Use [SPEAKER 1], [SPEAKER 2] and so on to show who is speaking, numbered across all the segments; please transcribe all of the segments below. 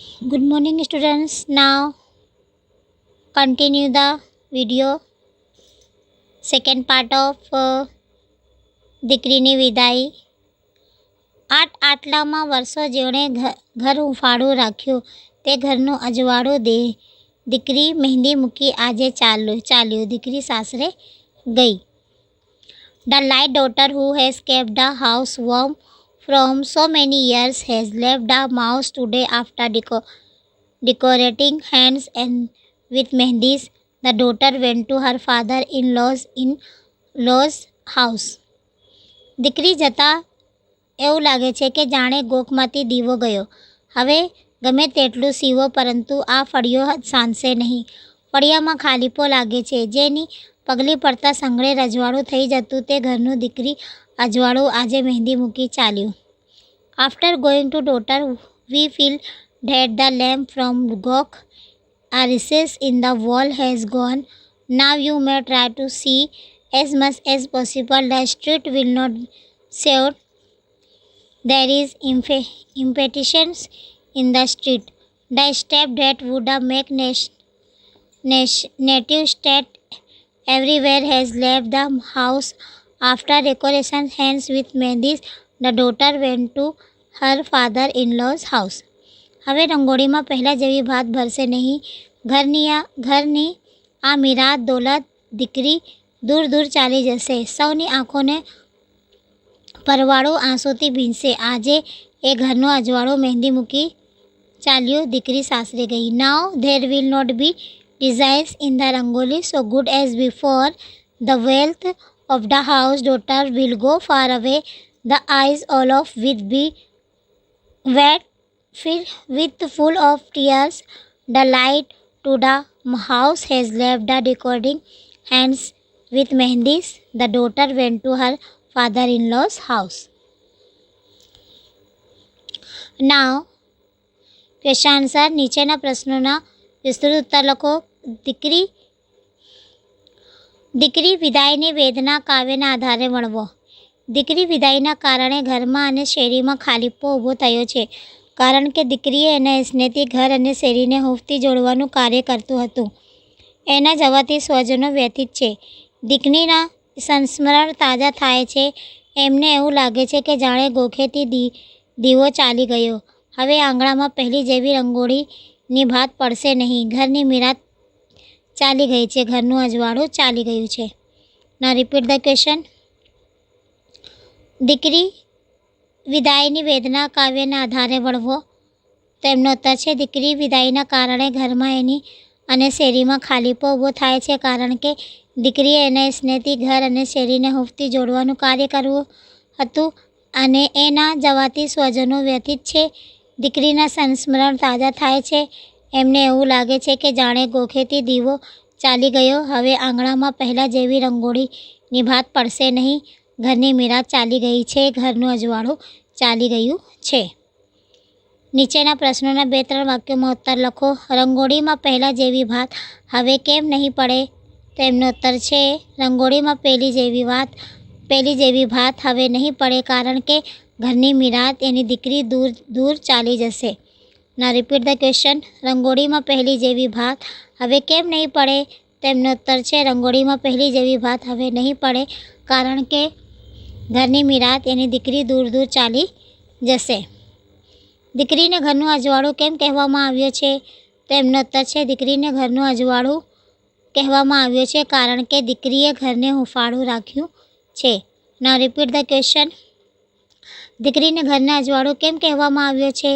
[SPEAKER 1] Good morning, students. Now continue the video. Second part of દીકરીની વિદાય. આટલામાં વર્ષો જેણે ઘર ઉફાળું રાખ્યું તે ઘરનું અજવાળું દીકરી મહેંદી મૂકી આજે ચાલ્યું દીકરી સાસરે ગઈ. The light daughter who has kept the house warm from so many years has left the house today after decorating hands and with mehendis. The daughter went to her father-in-law's house. દીકરી જતાં એવું લાગે છે કે જાણે ગોખમાંથી દીવો ગયો. હવે ગમે તેટલું સીવો પરંતુ આ ફળિયો સાંધશે નહીં. ફળિયામાં ખાલીપો લાગે છે. જેની પગલી પડતા સંઘળે રજવાડું થઈ જતું તે ઘરનું દીકરી અજવાળું આજે મહેંદી મૂકી ચાલ્યું. After going to daughter, we feel that the lamp from Gogh, a recess in the wall, has gone. Now you may try to see as much as possible. The street will not shout. There is impatience in the street. The step that would make native state everywhere has left the house. After decoration hands with mehendis, the daughter went to her father-in-law's house. હવે રંગોળીમાં પહેલાં જેવી ભાત ભરશે નહીં. ઘરની આ મીરાત દોલત દીકરી દૂર દૂર ચાલી જશે. સૌની આંખોને પરવાળું આંસુથી ભીંજશે. આજે એ ઘરનું અજવાળું મહેંદી મૂકી ચાલ્યું દીકરી સાસરે ગઈ. Now there will not be desires in the rangoli so good as before. The wealth of the house daughter will go far away. The eyes all of will be wet with full of tears. The light to the house has left the decorating hands with mehendis. The daughter went to her father-in-law's house. Now question answer. નીચેના પ્રશ્નોના વિસ્તૃત ઉત્તર લખો. દીકરી વિદાયની વેદના કાવ્યના આધારે વર્ણવો. દીકરી વિદાયના કારણે ઘરમાં અને શેરીમાં ખાલીપો ઊભો થયો છે. કારણ કે દીકરીએ એના સ્નેહથી ઘર અને શેરીને હૂંફથી જોડવાનું કાર્ય કરતું હતું. એના જવાથી સ્વજનો વ્યથિત છે. દીકરીના સંસ્મરણ તાજા થાય છે. એમને એવું લાગે છે કે જાણે ગોખેથી દીવો ચાલી ગયો. હવે આંગણામાં પહેલી જેવી રંગોળીની ભાત પડશે નહીં. ઘરની મીરાત ચાલી ગઈ છે. ઘરનું અજવાળું ચાલી ગયું છે. ના રિપીટ ધ ક્વેશ્ચન. દીકરી વિદાયની વેદના કાવ્યના આધારે વર્ણવો. તેમનો ઉત્તર છે દીકરી વિદાયના કારણે ઘરમાં એની અને શેરીમાં ખાલીપો ઊભો થાય છે. કારણ કે દીકરીએ એના સ્નેહથી ઘર અને શેરીને હૂંફથી જોડવાનું કાર્ય કરવું હતું અને એના જવાથી સ્વજનો વ્યથિત છે. દીકરીના સંસ્મરણ તાજા થાય છે. એમને એવું લાગે છે કે જાણે ગોખેથી દીવો ચાલી ગયો. હવે આંગણામાં પહેલાં જેવી રંગોળીની ભાત પડશે નહીં. ઘરની મીરાત ચાલી ગઈ છે. ઘરનું અજવાળું ચાલી ગયું છે. નીચેના પ્રશ્નોના 2-3 વાક્યોમાં ઉત્તર લખો. રંગોળીમાં પહેલાં જેવી ભાત હવે કેમ નહીં પડે? તેમનો ઉત્તર છે રંગોળીમાં પહેલી જેવી ભાત હવે નહીં પડે કારણ કે ઘરની મીરાત એની દીકરી દૂર ચાલી જશે. ના રિપીટ ધ ક્વેશ્ચન. રંગોળીમાં પહેલી જેવી ભાત હવે કેમ નહીં પડે? તેમનો ઉત્તર છે રંગોળીમાં પહેલી જેવી ભાત હવે નહીં પડે કારણ કે ઘરની મીરાત એની દીકરી દૂર ચાલી જશે. દીકરીને ઘરનું અજવાળું કેમ કહેવામાં આવ્યો છે? તેમનો ઉત્તર છે દીકરીને ઘરનું અજવાળું કહેવામાં આવ્યો છે કારણ કે દીકરીએ ઘરને હૂંફાળું રાખ્યું છે. નાઉ રિપીટ ધ ક્વેશ્ચન. દીકરીને ઘરને અજવાળું કેમ કહેવામાં આવ્યો છે?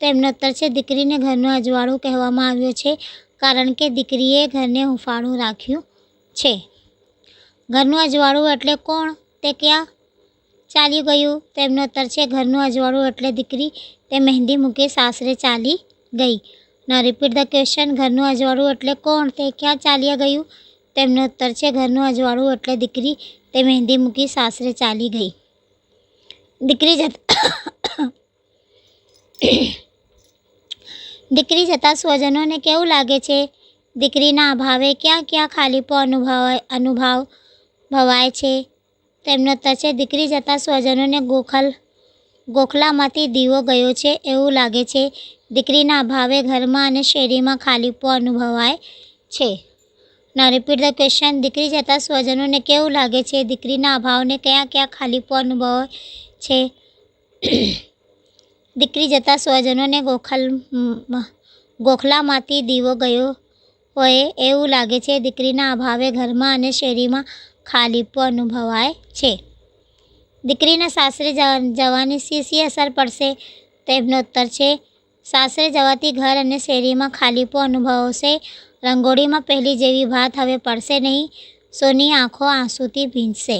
[SPEAKER 1] તેમનો ઉત્તર છે દીકરીને ઘરનું અજવાળું કહેવામાં આવ્યો છે કારણ કે દીકરીએ ઘરને હૂંફાળું રાખ્યું છે. ઘરનું અજવાળું એટલે કોણ? તે ક્યાં ચાલ્યું ગયું? તેમનો ઉત્તર છે ઘરનું અજવાળું એટલે દીકરી તે મહેંદી મૂકી સાસરે ચાલી ગઈ. ના રિપીટ ધ ક્વેશ્ચન. ઘરનું અજવાળું એટલે કોણ? તે ક્યાં ચાલ્યા ગયું? તેમનો ઉત્તર છે ઘરનું અજવાળું એટલે દીકરી તે મહેંદી મૂકી સાસરે ચાલી ગઈ. દીકરી જતાં સ્વજનોને કેવું લાગે છે? દીકરીના અભાવે ક્યાં ખાલીપો અનુભવાય છે? તેમનો ઉત્તર છે દીકરી જતાં સ્વજનોને ગોખલામાંથી દીવો ગયો છે એવું લાગે છે. દીકરીના અભાવે ઘરમાં અને શેરીમાં ખાલીપો અનુભવાય છે. નાઉ રિપીટ ધ ક્વેશ્ચન. દીકરી જતાં સ્વજનોને કેવું લાગે છે? દીકરીના અભાવને ક્યાં ક્યાં ખાલીપો અનુભવાય છે? દીકરી જતાં સ્વજનોને ગોખલામાંથી દીવો ગયો હોય એવું લાગે છે. દીકરીના અભાવે ઘરમાં અને શેરીમાં ખાલીપો અનુભવાય છે. દીકરીના સાસરે જવાની શી અસર પડશે? તેમનો ઉત્તર છે સાસરે જવાથી ઘર અને શેરીમાં ખાલીપો અનુભવાશે. રંગોળીમાં પહેલી જેવી ભાત હવે પડશે નહીં. સોની આંખો આંસુથી ભીંજશે.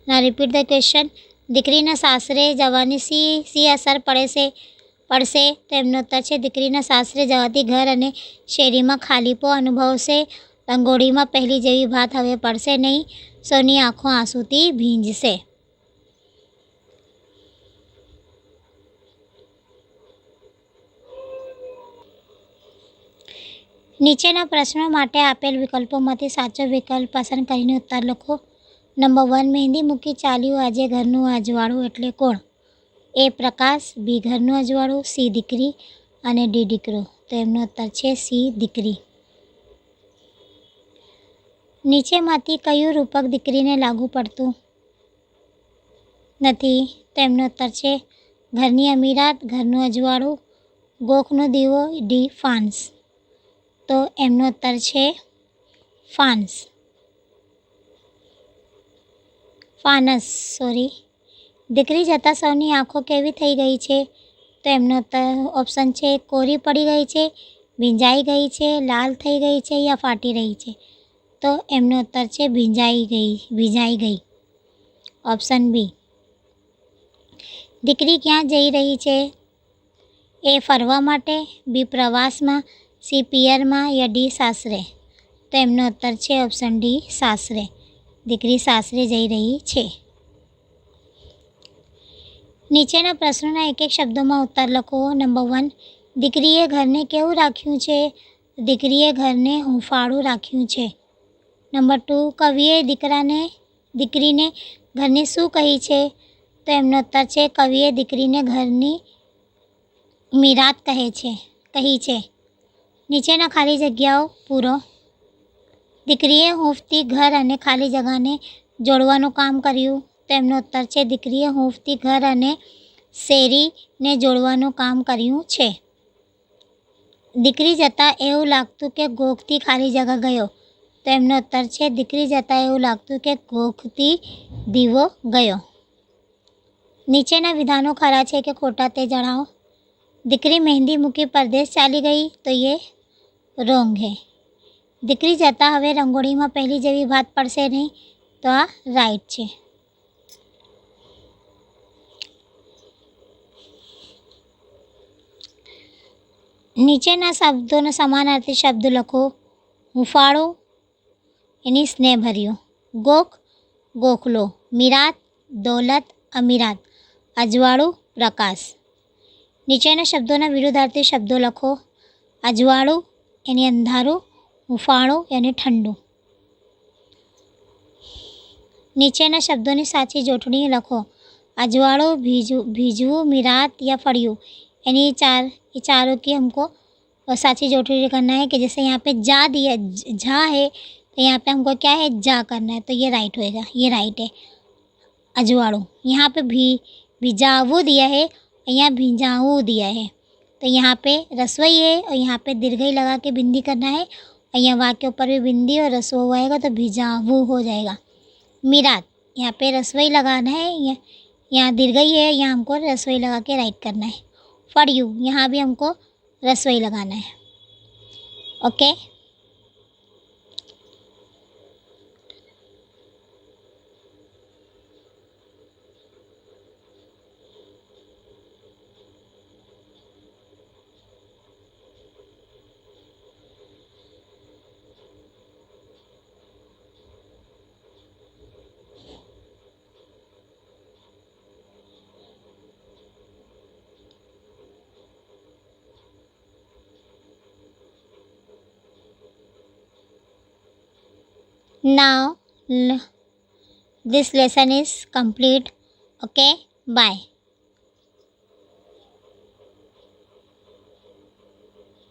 [SPEAKER 1] નાઉ રિપીટ ધ ક્વેશ્ચન. દીકરીના સાસરે જવાની શી અસર પડશે? તેમનો ઉત્તર છે દીકરીના સાસરે જવાથી ઘર અને શેરીમાં ખાલીપો અનુભવશે. રંગોળીમાં પહેલી જેવી ભાત હવે પડશે નહીં. સોની આંખો આંસુથી ભીંજશે. નીચેના પ્રશ્નો માટે આપેલ વિકલ્પોમાંથી સાચો વિકલ્પ પસંદ કરીને ઉત્તર લખો. નંબર 1. મહેંદી મૂકી ચાલ્યું આજે ઘરનું અજવાળું એટલે કોણ? એ. પ્રકાશ. બી. ઘરનું અજવાળું. સી. દીકરી અને ડી. દીકરો. તો એમનો ઉત્તર છે સી. દીકરી. નીચેમાંથી કયું રૂપક દીકરીને લાગુ પડતું નથી? તો એમનો ઉત્તર છે ઘરની અમીરાત, ઘરનું અજવાળું, ગોખનો દીવો, ડી. ફાનસ. તો એમનો ઉત્તર છે ફાનસ. દીકરી જતાં સૌની આંખો કેવી થઈ ગઈ છે? તો એમનો ઉત્તર ઓપ્શન છે કોરી પડી ગઈ છે, ભીંજાઈ ગઈ છે, લાલ થઈ ગઈ છે યા ફાટી રહી છે. તો એમનો ઉત્તર છે ભીંજાઈ ગઈ. Option B. દીકરી ક્યાં જઈ રહી છે? એ. ફરવા માટે, બી. પ્રવાસમાં, સી. પિયરમાં યા ડી. સાસરે. તો એમનો ઉત્તર છે ઓપ્શન ડી. સાસરે. દીકરી સાસરે જઈ રહી છે. નીચેના પ્રશ્નોના એક એક શબ્દોમાં ઉત્તર લખો. નંબર 1. દીકરીએ ઘરને કેવું રાખ્યું છે? દીકરીએ ઘરને હૂંફાળું રાખ્યું છે. નંબર 2. કવિએ દીકરીને ઘરની શું કહી છે? તો એમનો ઉત્તર છે કવિએ દીકરીને ઘરની મીરાત કહી છે. નીચેના ખાલી જગ્યાઓ પૂરો. દીકરીએ હૂંફતી ઘર અને ખાલી જગ્યાને જોડવાનું કામ કર્યું. તો એમનો ઉત્તર છે દીકરીએ હૂંફતી ઘર અને શેરીને જોડવાનું કામ કર્યું છે. દીકરી જતાં એવું લાગતું કે ગોખથી ખાલી જગ્યા ગયો. તો એમનો ઉત્તર છે દીકરી જતાં એવું લાગતું કે ગોખથી દીવો ગયો. નીચેના વિધાનો ખરા છે કે ખોટા તે જણાવો. દીકરી મહેંદી મૂકી પરદેશ ચાલી ગઈ. તો એ રોંગ है. દીકરી જતાં હવે રંગોળીમાં પહેલી જેવી ભાત પડશે નહીં. તો આ રાઈટ છે. નીચેના શબ્દોનો સમાનાર્થી શબ્દ લખો. હૂંફાળું એની સ્નેહભર્યું, ગોખલો, મીરાત દોલત અમીરાત, અજવાળું પ્રકાશ. નીચેના શબ્દોના વિરુદ્ધાર્થી શબ્દો લખો. અજવાળું એની અંધારું, હૂંફાળું એની ઠંડુ. નીચેના શબ્દોની સાચી જોડણી લખો. अजवाड़ों, भीजू, मिरात या फड़ियों, यानी ये चारों की हमको साची जोड़ी करना है कि जैसे यहाँ पे जा दिया झा है तो यहाँ पे हमको क्या है जा करना है, तो ये राइट होएगा, ये राइट है अजवाड़ों। यहाँ पे भिजाऊ दिया है, यहाँ भिजाऊ दिया है, तो यहाँ पे रसोई है और यहाँ पे दीर्घई लगा के बिंदी करना है और यहाँ वाक के ऊपर भी बिंदी और रसोई आएगा तो भिजाऊ हो जाएगा। मिरात यहाँ पे रसोई लगाना है, यहाँ दीर्घई है, यहाँ हमको रसोई लगा के राइट करना है। फॉर यू यहाँ भी हमको रसोई लगाना है। Okay now this lesson is complete. Okay, bye.